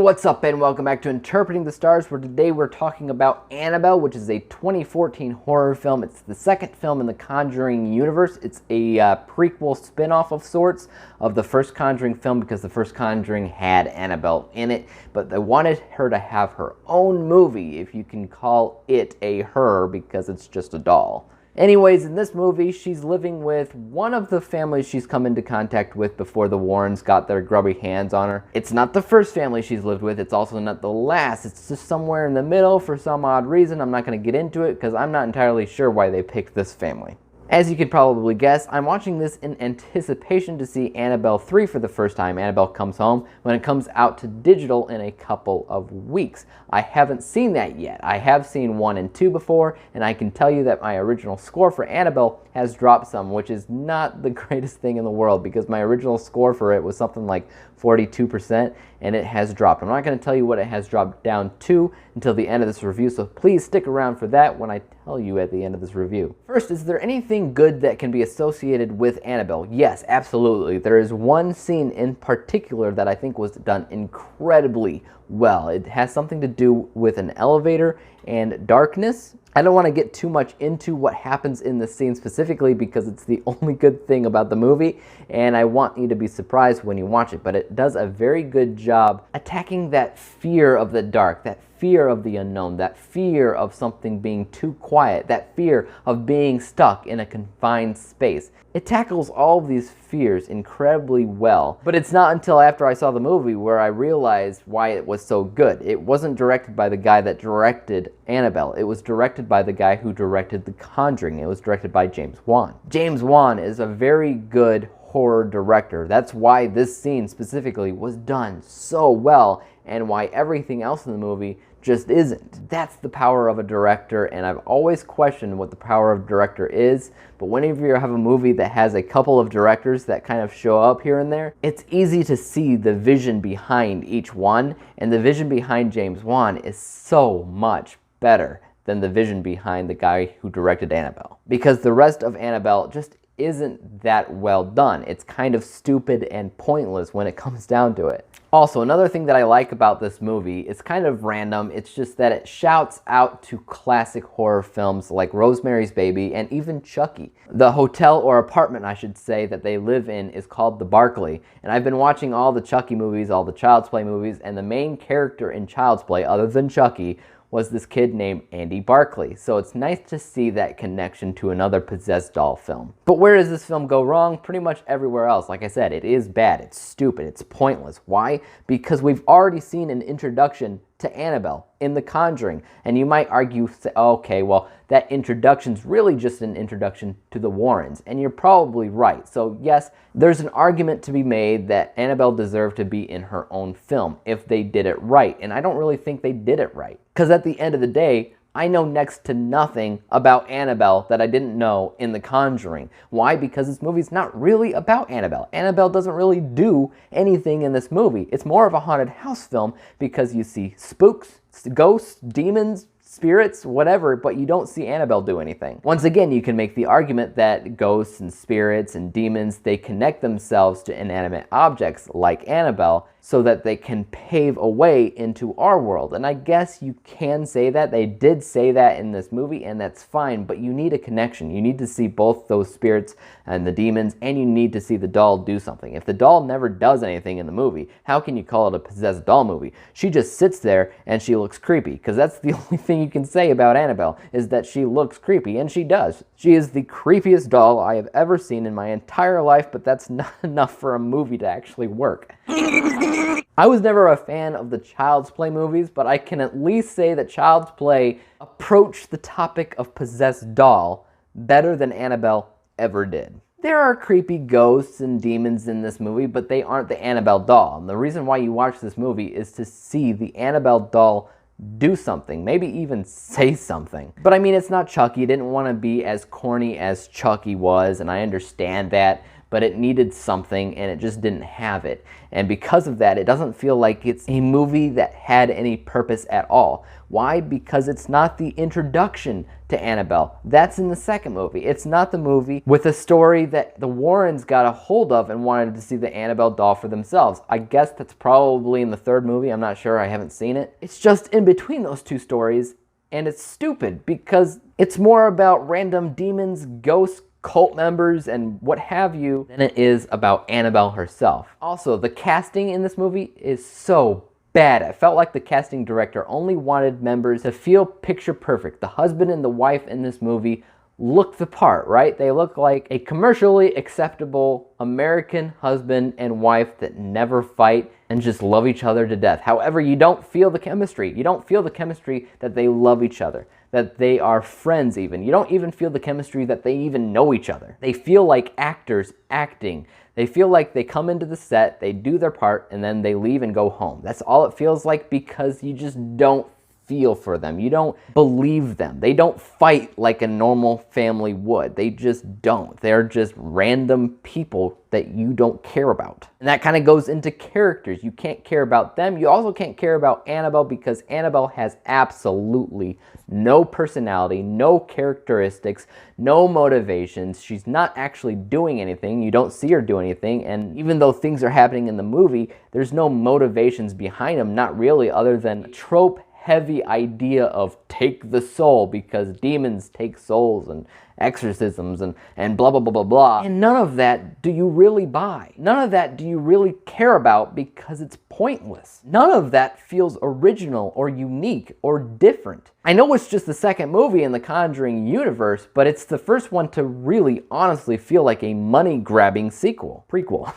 what's up and welcome back to Interpreting the Stars, where today we're talking about Annabelle, which is a 2014 horror film. It's the second film in the Conjuring universe. It's a prequel spin-off of sorts of the first Conjuring film because the first Conjuring had Annabelle in it, but they wanted her to have her own movie, if you can call it a her, because it's just a doll. Anyways, in this movie, she's living with one of the families she's come into contact with before the Warrens got their grubby hands on her. It's not the first family she's lived with, it's also not the last. It's just somewhere in the middle for some odd reason. I'm not going to get into it because I'm not entirely sure why they picked this family. As you could probably guess, I'm watching this in anticipation to see Annabelle 3 for the first time, Annabelle Comes Home, when it comes out to digital in a couple of weeks. I haven't seen that yet. I have seen 1 and 2 before, and I can tell you that my original score for Annabelle has dropped some, which is not the greatest thing in the world because my original score for it was something like 42%, and it has dropped. I'm not going to tell you what it has dropped down to until the end of this review, so please stick around for that when I tell you at the end of this review. First, is there anything good that can be associated with Annabelle? Yes, absolutely. There is one scene in particular that I think was done incredibly well. It has something to do with an elevator and darkness. I don't want to get too much into what happens in the scene specifically because it's the only good thing about the movie, and I want you to be surprised when you watch it, but it does a very good job attacking that fear of the dark, that fear of the unknown, that fear of something being too quiet, that fear of being stuck in a confined space. It tackles all of these fears incredibly well, but it's not until after I saw the movie where I realized why it was so good. It wasn't directed by the guy that directed Annabelle. It was directed by the guy who directed The Conjuring. It was directed by James Wan. James Wan is a very good horror director. That's why this scene specifically was done so well and why everything else in the movie just isn't. That's the power of a director, and I've always questioned what the power of a director is, but whenever you have a movie that has a couple of directors that kind of show up here and there, it's easy to see the vision behind each one, and the vision behind James Wan is so much better than the vision behind the guy who directed Annabelle. Because the rest of Annabelle just isn't that well done. It's kind of stupid and pointless when it comes down to it. Also, another thing that I like about this movie, it's kind of random, it's just that it shouts out to classic horror films like Rosemary's Baby and even Chucky. The hotel or apartment, I should say, that they live in is called the Barkley, and I've been watching all the Chucky movies, all the Child's Play movies, and the main character in Child's Play, other than Chucky, was this kid named Andy Barkley. So it's nice to see that connection to another possessed doll film. But where does this film go wrong? Pretty much everywhere else. Like I said, it is bad, it's stupid, it's pointless. Why? Because we've already seen an introduction to Annabelle in The Conjuring. And you might argue, okay, well, that introduction's really just an introduction to the Warrens. And you're probably right. So yes, there's an argument to be made that Annabelle deserved to be in her own film if they did it right. And I don't really think they did it right. Because at the end of the day, I know next to nothing about Annabelle that I didn't know in The Conjuring. Why? Because this movie's not really about Annabelle. Annabelle doesn't really do anything in this movie. It's more of a haunted house film because you see spooks, ghosts, demons, spirits, whatever, but you don't see Annabelle do anything. Once again, you can make the argument that ghosts and spirits and demons, they connect themselves to inanimate objects like Annabelle so that they can pave a way into our world. And I guess you can say that. They did say that in this movie, and that's fine, but you need a connection. You need to see both those spirits and the demons, and you need to see the doll do something. If the doll never does anything in the movie, how can you call it a possessed doll movie? She just sits there and she looks creepy, because that's the only thing you can say about Annabelle, is that she looks creepy, and she does. She is the creepiest doll I have ever seen in my entire life, but that's not enough for a movie to actually work. I was never a fan of the Child's Play movies, but I can at least say that Child's Play approached the topic of possessed doll better than Annabelle ever did. There are creepy ghosts and demons in this movie, but they aren't the Annabelle doll. And the reason why you watch this movie is to see the Annabelle doll do something, maybe even say something. But I mean, it's not Chucky. It didn't want to be as corny as Chucky was, and I understand that. but it needed something and it just didn't have it. And because of that, it doesn't feel like it's a movie that had any purpose at all. Why? Because it's not the introduction to Annabelle. That's in the second movie. It's not the movie with a story that the Warrens got a hold of and wanted to see the Annabelle doll for themselves. I guess that's probably in the third movie. I'm not sure. I haven't seen it. It's just in between those two stories, and it's stupid because it's more about random demons, ghosts, cult members, and what have you than it is about Annabelle herself. Also, the casting in this movie is so bad. I felt like the casting director only wanted members to feel picture perfect. The husband and the wife in this movie look the part, right? They look like a commercially acceptable American husband and wife that never fight and just love each other to death. However, you don't feel the chemistry. You don't feel the chemistry that they love each other, that they are friends even. You don't even feel the chemistry that they even know each other. They feel like actors acting. They feel like they come into the set, they do their part, and then they leave and go home. That's all it feels like because you just don't feel for them. You don't believe them. They don't fight like a normal family would. They just don't. They're just random people that you don't care about. And that kind of goes into characters. You can't care about them. You also can't care about Annabelle because Annabelle has absolutely no personality, no characteristics, no motivations. She's not actually doing anything. You don't see her do anything. And even though things are happening in the movie, there's no motivations behind them, not really, other than a trope heavy idea of take the soul because demons take souls and exorcisms and blah, blah, blah, blah, blah. And none of that do you really buy. None of that do you really care about because it's pointless. None of that feels original or unique or different. I know it's just the second movie in the Conjuring universe, but it's the first one to really honestly feel like a money-grabbing prequel.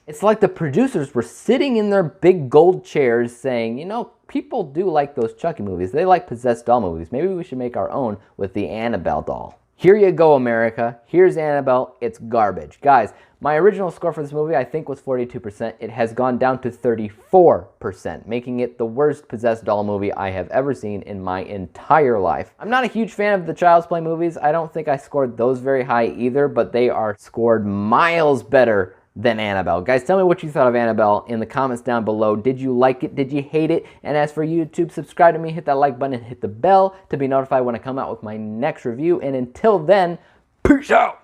It's like the producers were sitting in their big gold chairs saying, you know, people do like those Chucky movies. They like possessed doll movies. Maybe we should make our own with the Annabelle doll. Here you go, America. Here's Annabelle. It's garbage. Guys, my original score for this movie I think was 42%. It has gone down to 34%, making it the worst possessed doll movie I have ever seen in my entire life. I'm not a huge fan of the Child's Play movies. I don't think I scored those very high either, but they are scored miles better than Annabelle. Guys, tell me what you thought of Annabelle in the comments down below. Did you like it? Did you hate it? And as for YouTube, subscribe to me, hit that like button, and hit the bell to be notified when I come out with my next review. And until then, peace out!